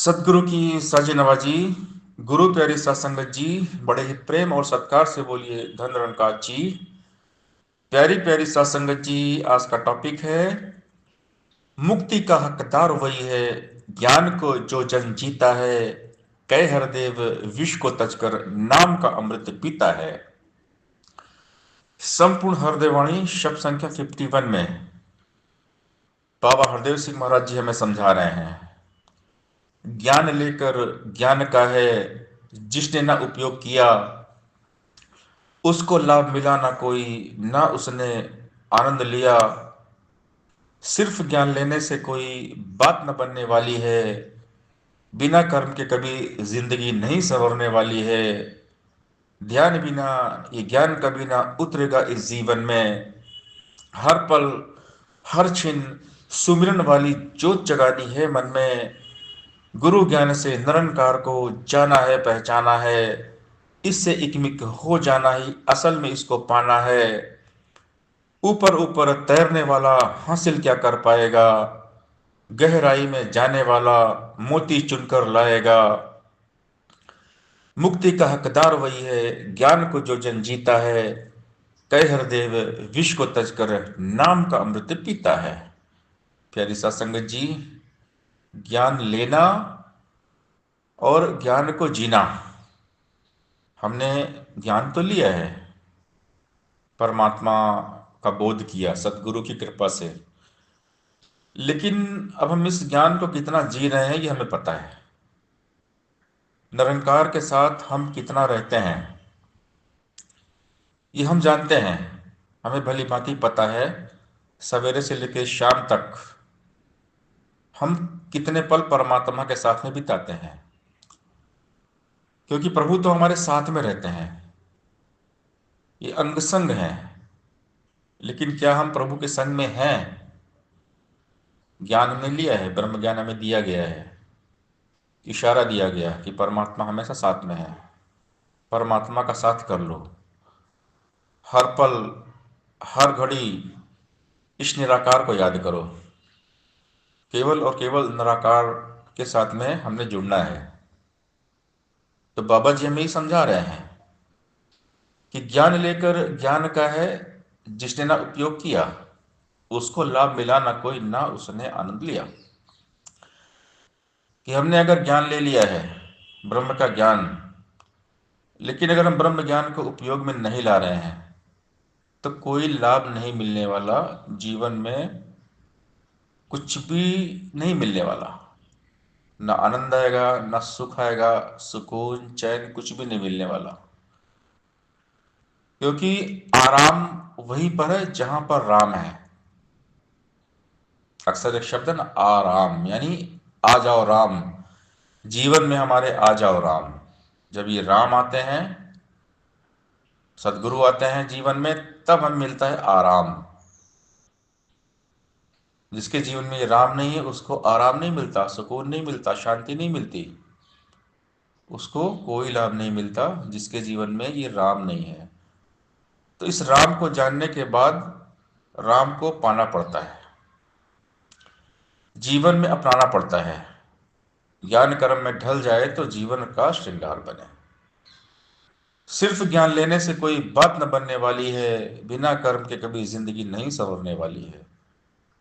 सदगुरु की साजी नवाजी। गुरु प्यारी सत्संगत जी, बड़े ही प्रेम और सत्कार से बोलिए धन निरंकार जी। प्यारी प्यारी सत्संगत जी, आज का टॉपिक है मुक्ति का हकदार वही है, ज्ञान को जो जन जीता है, कह हरदेव विष को तजकर नाम का अमृत पीता है। संपूर्ण हरदेवाणी शब्द संख्या 51 में बाबा हरदेव सिंह महाराज जी हमें समझा रहे हैं, ज्ञान लेकर ज्ञान का है जिसने ना उपयोग किया, उसको लाभ मिला ना कोई, ना उसने आनंद लिया। सिर्फ ज्ञान लेने से कोई बात न बनने वाली है, बिना कर्म के कभी जिंदगी नहीं संवरने वाली है। ध्यान बिना ये ज्ञान कभी ना उतरेगा इस जीवन में। हर पल हर क्षण सुमिरन वाली जोत जगानी है मन में। गुरु ज्ञान से निरंकार को जाना है, पहचाना है। इससे एकमिक हो जाना ही असल में इसको पाना है। ऊपर ऊपर तैरने वाला हासिल क्या कर पाएगा, गहराई में जाने वाला मोती चुनकर लाएगा। मुक्ति का हकदार वही है, ज्ञान को जो जन जीता है, कह हरदेव विष को तजकर नाम का अमृत पीता है। प्यारी सत्संगत जी, ज्ञान लेना और ज्ञान को जीना, हमने ज्ञान तो लिया है, परमात्मा का बोध किया सतगुरु की कृपा से, लेकिन अब हम इस ज्ञान को कितना जी रहे हैं ये हमें पता है। निरंकार के साथ हम कितना रहते हैं ये हम जानते हैं। हमें भली भांति पता है सवेरे से लेकर शाम तक हम कितने पल परमात्मा के साथ में बिताते हैं, क्योंकि प्रभु तो हमारे साथ में रहते हैं, ये अंग संग हैं। लेकिन क्या हम प्रभु के संग में हैं? ज्ञान हमने लिया है, ब्रह्म ज्ञान हमें दिया गया है, इशारा दिया गया कि परमात्मा हमेशा साथ में है। परमात्मा का साथ कर लो, हर पल हर घड़ी इस निराकार को याद करो। केवल और केवल निराकार के साथ में हमने जुड़ना है। तो बाबा जी हमें ही समझा रहे हैं कि ज्ञान लेकर ज्ञान का है जिसने ना उपयोग किया, उसको लाभ मिला ना कोई, ना उसने आनंद लिया। कि हमने अगर ज्ञान ले लिया है, ब्रह्म का ज्ञान, लेकिन अगर हम ब्रह्म ज्ञान को उपयोग में नहीं ला रहे हैं तो कोई लाभ नहीं मिलने वाला। जीवन में कुछ भी नहीं मिलने वाला, ना आनंद आएगा, ना सुख आएगा, सुकून चैन कुछ भी नहीं मिलने वाला। क्योंकि आराम वहीं पर है जहां पर राम है। अक्सर एक शब्द है ना, आराम, यानी आ जाओ राम, जीवन में हमारे आ जाओ राम। जब ये राम आते हैं, सदगुरु आते हैं जीवन में, तब हमें मिलता है आराम। जिसके जीवन में ये राम नहीं है उसको आराम नहीं मिलता, सुकून नहीं मिलता, शांति नहीं मिलती, उसको कोई लाभ नहीं मिलता जिसके जीवन में ये राम नहीं है। तो इस राम को जानने के बाद राम को पाना पड़ता है, जीवन में अपनाना पड़ता है। ज्ञान कर्म में ढल जाए तो जीवन का श्रृंगार बने। सिर्फ ज्ञान लेने से कोई बात न बनने वाली है, बिना कर्म के कभी जिंदगी नहीं संवरने वाली है।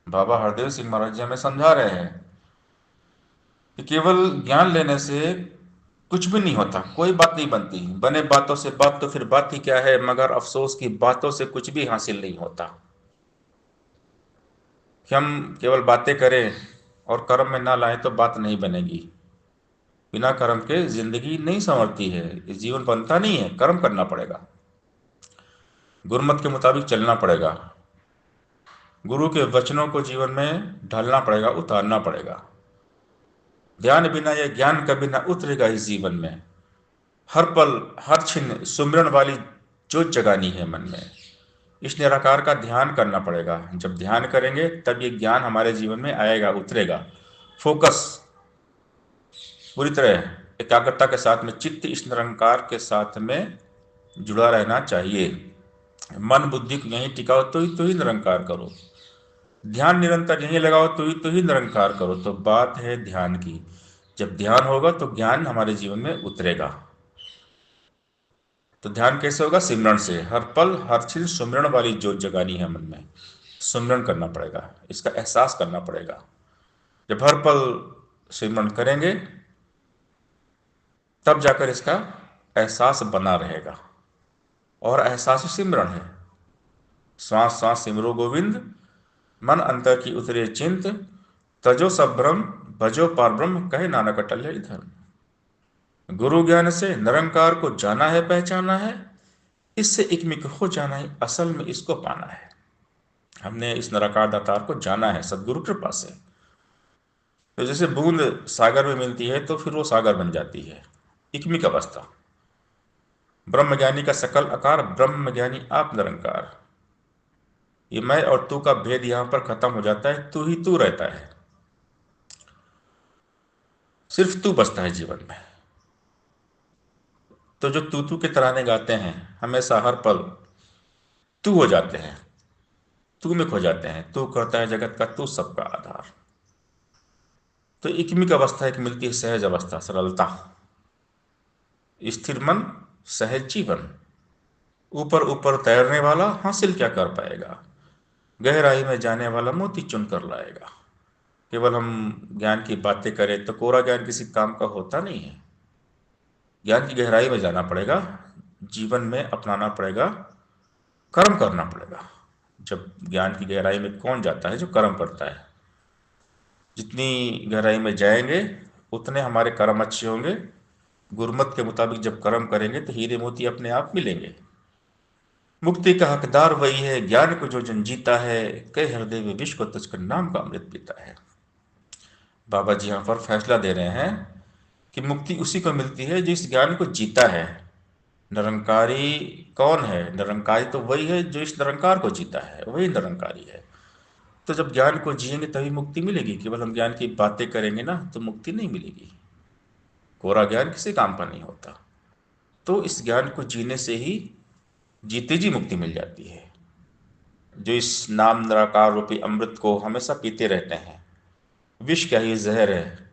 बाबा हरदेव सिंह महाराज जी हमें समझा रहे हैं कि केवल ज्ञान लेने से कुछ भी नहीं होता, कोई बात नहीं बनती। बने बातों से बात तो फिर बात ही क्या है, मगर अफसोस की बातों से कुछ भी हासिल नहीं होता। कि हम केवल बातें करें और कर्म में ना लाएं तो बात नहीं बनेगी। बिना कर्म के जिंदगी नहीं संवरती है, इस जीवन बनता नहीं है। कर्म करना पड़ेगा, गुरुमत के मुताबिक चलना पड़ेगा, गुरु के वचनों को जीवन में ढालना पड़ेगा, उतारना पड़ेगा। ध्यान बिना यह ज्ञान कभी ना उतरेगा इस जीवन में। हर पल हर क्षण सुमिरन वाली जोत जगानी है मन में। इस निराकार का ध्यान करना पड़ेगा। जब ध्यान करेंगे तब ये ज्ञान हमारे जीवन में आएगा, उतरेगा। फोकस पूरी तरह एकाग्रता के साथ में, चित्त इस निरंकार के साथ में जुड़ा रहना चाहिए। मन बुद्धि को यहीं टिकाओ तो ही निरंकार करो। ध्यान निरंतर यहीं लगाओ तो ही निरंकार करो। तो बात है ध्यान की। जब ध्यान होगा तो ज्ञान हमारे जीवन में उतरेगा। तो ध्यान कैसे होगा? सिमरन से। हर पल हर क्षण सुमिरन वाली जोत जगानी है मन में। सुमिरन करना पड़ेगा, इसका एहसास करना पड़ेगा। जब हर पल सिमरन करेंगे तब जाकर इसका एहसास बना रहेगा। और एहसास ही सिमरन है। श्वास श्वास सिमरो गोविंद, मन अंतर की उतरे चिंत, तजो सब ब्रह्म भजो पार ब्रह्म, कहे नानक अटल है धर्म। गुरु ज्ञान से निरंकार को जाना है, पहचाना है, इससे एकमिक हो जाना है, असल में इसको पाना है। हमने इस निराकार दातार को जाना है सदगुरु कृपा से। तो जैसे बूंद सागर में मिलती है तो फिर वो सागर बन जाती है, एकमिक अवस्था। ब्रह्मज्ञानी का सकल आकार, ब्रह्मज्ञानी आप निरंकार। ये मैं और तू का भेद यहां पर खत्म हो जाता है, तू ही तू रहता है, सिर्फ तू बसता है जीवन में। तो जो तू के तराने गाते हैं हमेशा हर पल तू हो जाते हैं, तू में खो जाते हैं। तू करता है जगत का, तू सबका आधार। तो एकमिक अवस्था एक मिलती है, सहज अवस्था, सरलता, स्थिर मन, सहज जीवन। ऊपर ऊपर तैरने वाला हासिल क्या कर पाएगा, गहराई में जाने वाला मोती चुन कर लाएगा। केवल हम ज्ञान की बातें करें तो कोरा ज्ञान किसी काम का होता नहीं है। ज्ञान की गहराई में जाना पड़ेगा, जीवन में अपनाना पड़ेगा, कर्म करना पड़ेगा। जब ज्ञान की गहराई में कौन जाता है? जो कर्म करता है। जितनी गहराई में जाएंगे उतने हमारे कर्म अच्छे होंगे। गुरुमत के मुताबिक जब कर्म करेंगे तो हीरे मोती अपने आप मिलेंगे। मुक्ति का हकदार वही है, ज्ञान को जो जन जीता है, कई हृदय में विश्व को तुझकर नाम का अमृत पीता है। बाबा जी यहाँ पर फैसला दे रहे हैं कि मुक्ति उसी को मिलती है जो इस ज्ञान को जीता है। निरंकारी कौन है? निरंकारी तो वही है जो इस निरंकार को जीता है, वही निरंकारी है। तो जब ज्ञान को जिएंगे तभी मुक्ति मिलेगी। केवल हम ज्ञान की बातें करेंगे ना तो मुक्ति नहीं मिलेगी। कोरा ज्ञान किसी काम का नहीं होता। तो इस ज्ञान को जीने से ही जीते जी मुक्ति मिल जाती है। जो इस नाम निराकार रूपी अमृत को हमेशा पीते रहते हैं। विष क्या है? ये जहर है।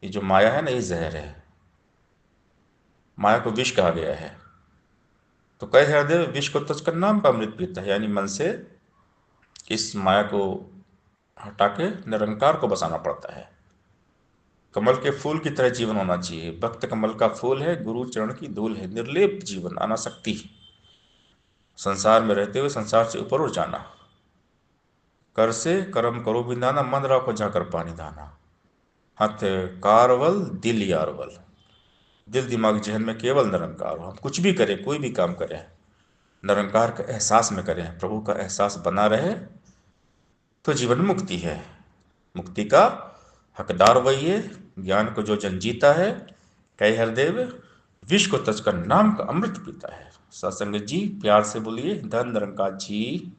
ये जो माया है ना, ये जहर है। माया को विष कहा गया है। तो कई हृदय विष को तुझकर नाम का अमृत पीता है, यानी मन से इस माया को हटा के निरंकार को बसाना पड़ता है। कमल के फूल की तरह जीवन होना चाहिए। भक्त कमल का फूल है, गुरु चरण की धूल है, निर्लेप जीवन, अनासक्ति। संसार में रहते हुए संसार से ऊपर उठ जाना। कर से कर्म करो बिंदाना, मन राखो जाकर पानी दाना। हथ कारवल दिल यारवल, दिल दिमाग जहन में केवल निरंकार हो। हम कुछ भी करें, कोई भी काम करें, निरंकार का एहसास में करें, प्रभु का एहसास बना रहे तो जीवन मुक्ति है। मुक्ति का हकदार वही है, ज्ञान को जो जन जीता है, कई हृदय विश्व को तजकर नाम का अमृत पीता है। सत्संग जी प्यार से बोलिए, धन निरंकार जी